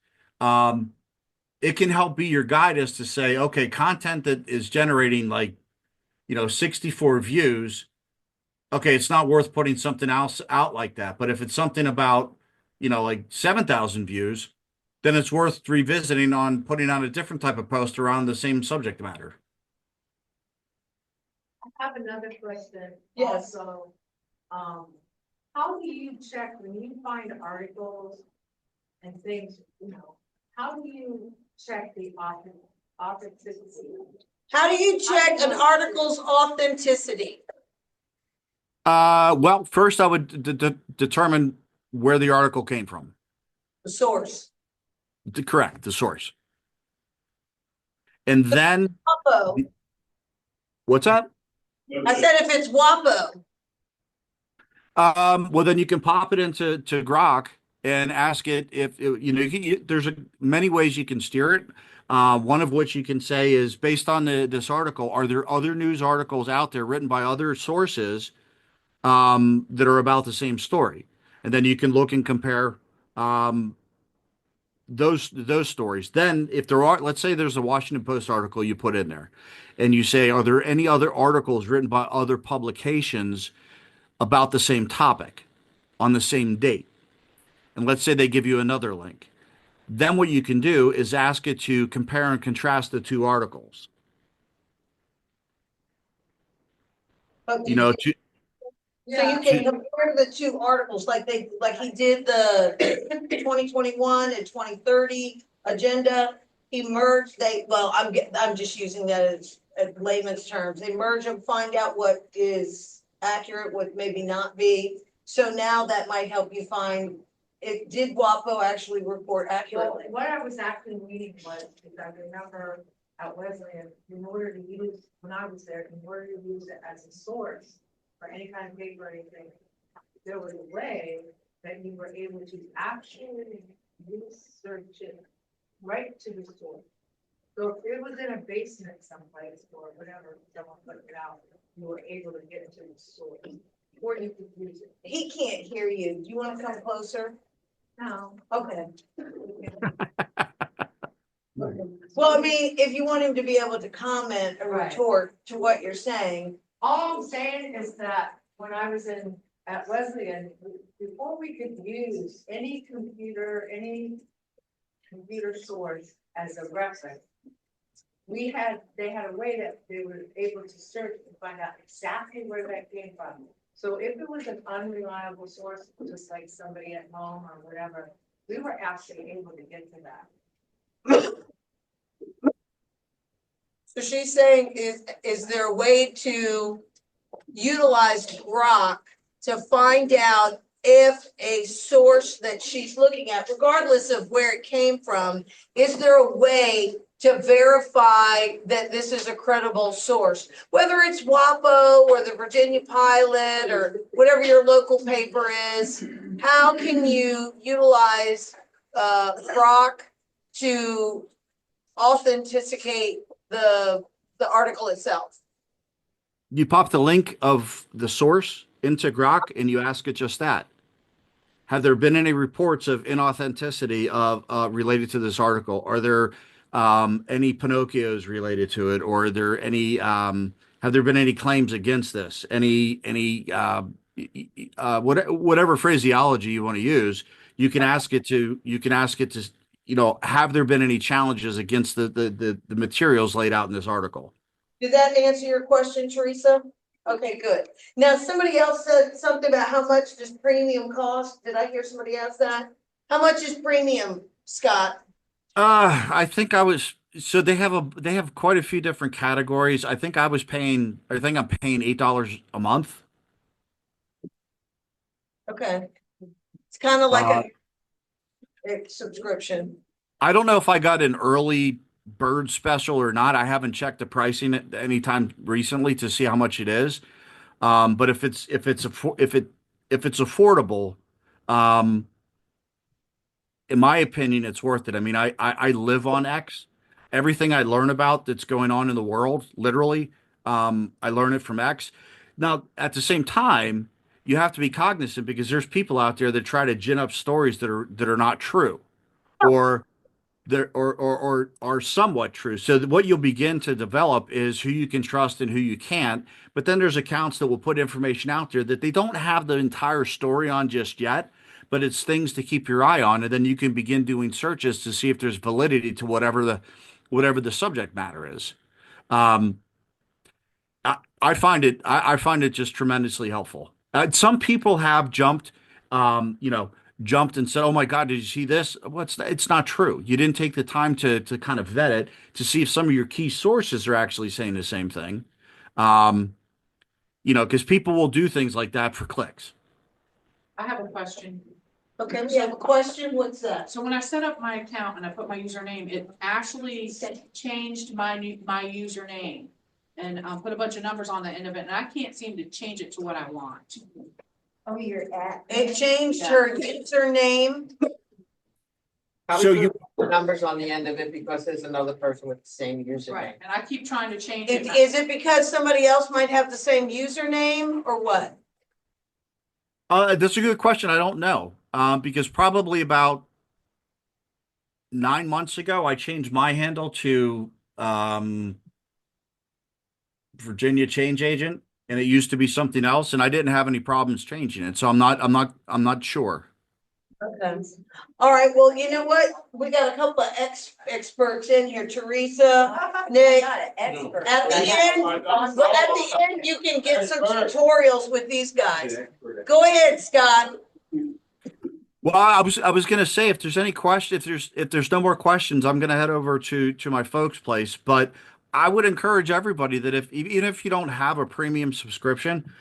[SPEAKER 3] it can help be your guide as to say, okay, content that is generating like, 64 views, okay, it's not worth putting something else out like that. But if it's something about, like 7,000 views, then it's worth revisiting on putting out a different type of post around the same subject matter.
[SPEAKER 2] I have another question.
[SPEAKER 1] Yes.
[SPEAKER 2] Also, how do you check when you find articles and things, how do you check the authenticity?
[SPEAKER 1] How do you check an article's authenticity?
[SPEAKER 3] Well, first I would determine where the article came from.
[SPEAKER 1] The source.
[SPEAKER 3] Correct, the source. And then,
[SPEAKER 1] WAPO.
[SPEAKER 3] what's that?
[SPEAKER 1] I said if it's WAPO.
[SPEAKER 3] Well, then you can pop it into Grok and ask it if there's many ways you can steer it. One of which you can say is based on this article, are there other news articles out there written by other sources that are about the same story? And then you can look and compare those stories. Then if there are, let's say there's a Washington Post article you put in there, and you say, are there any other articles written by other publications about the same topic on the same date? And let's say they give you another link. Then what you can do is ask it to compare and contrast the two articles.
[SPEAKER 1] But
[SPEAKER 3] You know,
[SPEAKER 1] so you can compare the two articles like he did the 2021 and 2030 agenda. He merged I'm just using that as layman's terms. They merge them, find out what is accurate, what maybe not be. So now that might help you find did WAPO actually report
[SPEAKER 2] Well,
[SPEAKER 1] accurately?
[SPEAKER 2] what I was actually reading was, because I remember at Wesleyan, in order to use, when I was there, in order to use it as a source for any kind of paper or anything, there was a way that you were able to actually research it right to the source. So if it was in a basement someplace or whatever, someone put it out, you were able to get to the source, or you could use it.
[SPEAKER 1] He can't hear you. Do you want to come closer?
[SPEAKER 2] No.
[SPEAKER 1] Okay. Well, I mean, if you want him to be able to comment or
[SPEAKER 2] Right.
[SPEAKER 1] retort to what you're saying.
[SPEAKER 2] All I'm saying is that when I was at Wesleyan, before we could use any computer source as a reference, they had a way that they were able to search and find out exactly where that came from. So if it was an unreliable source, just like somebody at home or whatever, we were actually able to get to that.
[SPEAKER 1] So she's saying, is there a way to utilize Grok to find out if a source that she's looking at, regardless of where it came from, is there a way to verify that this is a credible source? Whether it's WAPO or the Virginia Pilot or whatever your local paper is, how can you utilize Grok to authenticate the article itself.
[SPEAKER 3] You pop the link of the source into Grok and you ask it just that. Have there been any reports of inauthenticity of related to this article? Are there any Pinocchios related to it, or are there any have there been any claims against this? Whatever phraseology you want to use, you can ask it to have there been any challenges against the materials laid out in this article?
[SPEAKER 1] Did that answer your question, Teresa? Okay, good. Now, somebody else said something about how much does premium cost? Did I hear somebody ask that? How much is premium, Scott?
[SPEAKER 3] I think I was so they have quite a few different categories. I think I'm paying $8 a month.
[SPEAKER 1] Okay. It's kind of like
[SPEAKER 3] Uh,
[SPEAKER 1] a subscription.
[SPEAKER 3] I don't know if I got an early bird special or not. I haven't checked the pricing at any time recently to see how much it is. But if it's affordable, um, in my opinion, it's worth it. I mean, I live on X. Everything I learn about that's going on in the world, literally, I learn it from X. Now, at the same time, you have to be cognizant because there's people out there that try to gin up stories that are not true, or there or are somewhat true. So what you'll begin to develop is who you can trust and who you can't. But then there's accounts that will put information out there that they don't have the entire story on just yet, but it's things to keep your eye on, and then you can begin doing searches to see if there's validity to whatever the subject matter is. Um, I find it just tremendously helpful. Some people have jumped and said, "Oh my God, did you see this?" Well, it's not true. You didn't take the time to kind of vet it to see if some of your key sources are actually saying the same thing. Um, because people will do things like that for clicks.
[SPEAKER 6] I have a question.
[SPEAKER 1] Okay, we have a question. What's that?
[SPEAKER 6] So when I set up my account and I put my username, it actually changed my username and put a bunch of numbers on the end of it, and I can't seem to change it to what I want.
[SPEAKER 4] Oh, you're at.
[SPEAKER 1] It changed her username.
[SPEAKER 3] So
[SPEAKER 7] Probably
[SPEAKER 3] you-
[SPEAKER 7] put the numbers on the end of it because there's another person with the same username.
[SPEAKER 6] Right, and I keep trying to change it.
[SPEAKER 1] Is it because somebody else might have the same username or what?
[SPEAKER 3] That's a good question. I don't know. Because probably about 9 months ago, I changed my handle to Virginia Change Agent, and it used to be something else, and I didn't have any problems changing it. So I'm not sure.
[SPEAKER 1] Okay. All right, well, you know what? We got a couple of experts in here, Teresa, Nick.
[SPEAKER 4] Not an expert.
[SPEAKER 1] At the end, you can get some tutorials with these guys. Go ahead, Scott.
[SPEAKER 3] Well, I was gonna say if there's any question, if there's no more questions, I'm gonna head over to my folks' place. But I would encourage everybody that even if you don't have a premium subscription,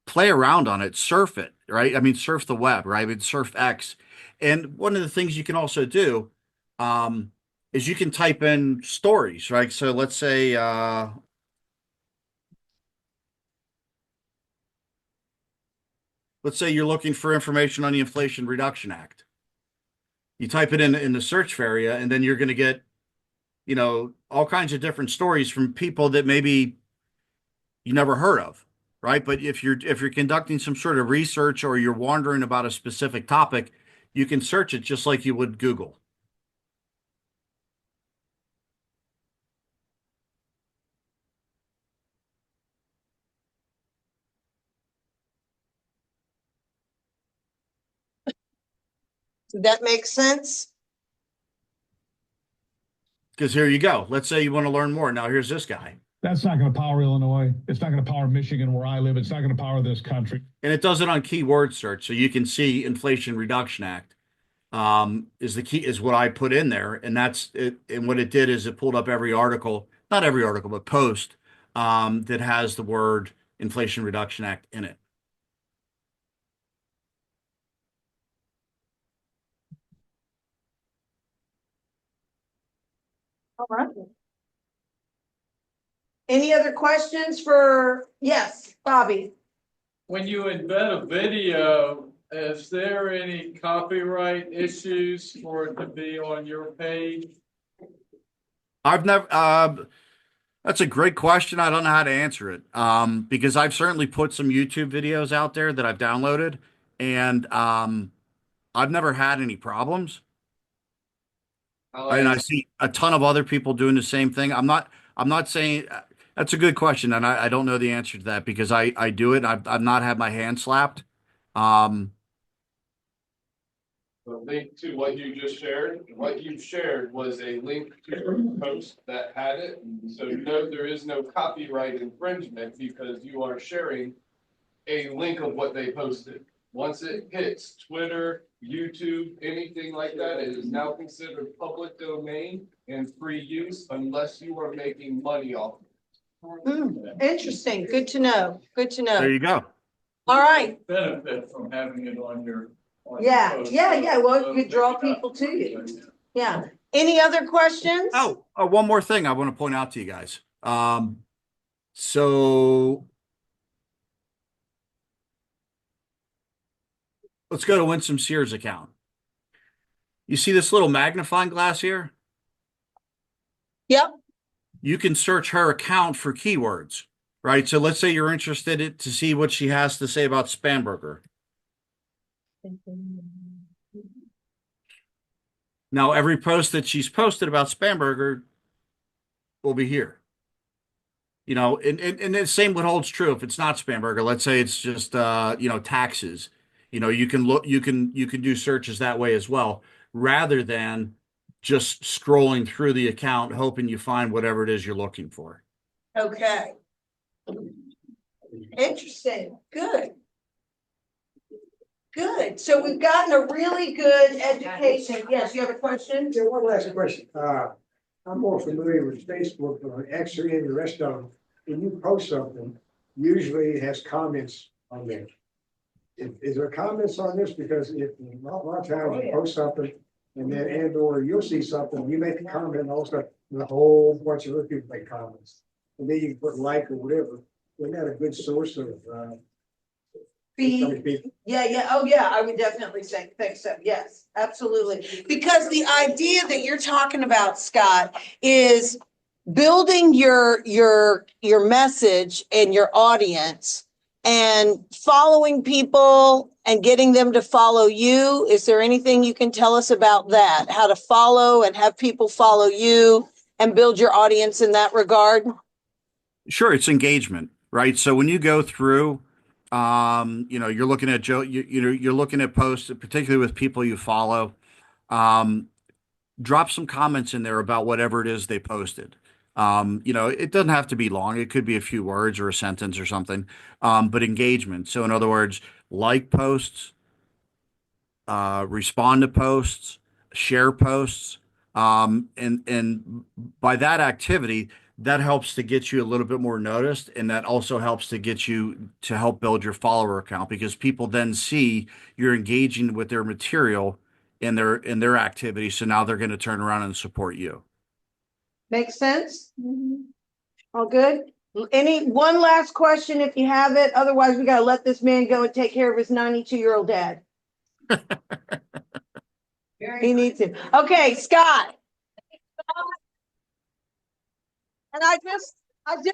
[SPEAKER 3] play around on it, surf it, right? I mean, surf the web, right? I mean, surf X. And one of the things you can also do, is you can type in stories, right? So let's say you're looking for information on the Inflation Reduction Act. You type it in the search area, and then you're going to get, all kinds of different stories from people that maybe you never heard of, right? But if you're conducting some sort of research or you're wondering about a specific topic, you can search it just like you would Google.
[SPEAKER 1] Did that make sense?
[SPEAKER 3] Because here you go. Let's say you want to learn more. Now here's this guy.
[SPEAKER 8] That's not going to power Illinois. It's not going to power Michigan where I live. It's not going to power this country.
[SPEAKER 3] And it does it on keyword search. So you can see Inflation Reduction Act is the key, is what I put in there. And that's it. And what it did is it pulled up every article, not every article, but post that has the word Inflation Reduction Act in it.
[SPEAKER 1] All right. Any other questions yes, Bobby?
[SPEAKER 9] When you embed a video Is there any copyright issues for it to be on your page?
[SPEAKER 3] I've never, that's a great question. I don't know how to answer it. Because I've certainly put some YouTube videos out there that I've downloaded and, I've never had any problems.
[SPEAKER 5] I'll
[SPEAKER 3] And I
[SPEAKER 5] answer.
[SPEAKER 3] see a ton of other people doing the same thing. I'm not saying that's a good question. And I don't know the answer to that because I do it. And I've not had my hand slapped. Um,
[SPEAKER 5] The link to what you just shared, what you shared was a link to a post that had it. So no, there is no copyright infringement because you are sharing a link of what they posted. Once it hits Twitter, YouTube, anything like that, it is now considered public domain and free use unless you are making money off of it.
[SPEAKER 1] Interesting. Good to know. Good to
[SPEAKER 3] there
[SPEAKER 1] know.
[SPEAKER 3] you go.
[SPEAKER 1] All right.
[SPEAKER 9] Benefit from having it on your.
[SPEAKER 1] Yeah, yeah. Well, you draw people to you. Yeah. Any other questions?
[SPEAKER 3] Oh, one more thing I want to point out to you guys. So let's go to Winsome Sears' account. You see this little magnifying glass here?
[SPEAKER 1] Yep.
[SPEAKER 3] You can search her account for keywords, right? So let's say you're interested to see what she has to say about Spamberger. Now, every post that she's posted about Spamberger will be here. You know, and the same what holds true if it's not Spamberger. Let's say it's just taxes. You know, you can look, you can do searches that way as well, rather than just scrolling through the account hoping you find whatever it is you're looking for.
[SPEAKER 1] Okay. Interesting. Good. Good. So we've gotten a really good education. Yes, you have a question?
[SPEAKER 10] Yeah, one last question. I'm more familiar with Facebook, but X and the rest of them. When you post something, usually it has comments on there. Is there comments on this? Because if a lot of times you post something and then or you'll see something, you make a comment and also a whole bunch of other people make comments. And then you can put like or whatever. Isn't that a good source of
[SPEAKER 1] Feed. Yeah, yeah. Oh, yeah. I would definitely think so. Yes, absolutely. Because the idea that you're talking about, Scott, is building your message and your audience and following people and getting them to follow you. Is there anything you can tell us about that? How to follow and have people follow you and build your audience in that regard?
[SPEAKER 3] Sure, it's engagement, right? So when you go through, you're looking at you're looking at posts, particularly with people you follow. Drop some comments in there about whatever it is they posted. It doesn't have to be long. It could be a few words or a sentence or something. But engagement. So in other words, like posts, respond to posts, share posts, and by that activity, that helps to get you a little bit more noticed, and that also helps to get you to help build your follower account because people then see you're engaging with their material in their activity. So now they're going to turn around and support you.
[SPEAKER 1] Make sense? All good? One last question if you have it. Otherwise, we got to let this man go and take care of his 92-year-old dad. He needs it. Okay, Scott. And I just want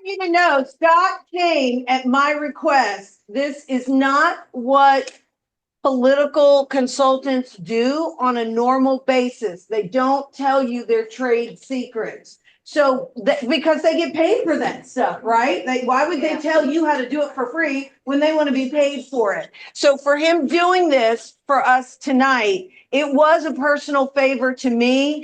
[SPEAKER 1] you to know, Scott came at my request. This is not what political consultants do on a normal basis. They don't tell you their trade secrets. So because they get paid for that stuff, right? Why would they tell you how to do it for free when they want to be paid for it? So for him doing this for us tonight, it was a personal favor to me.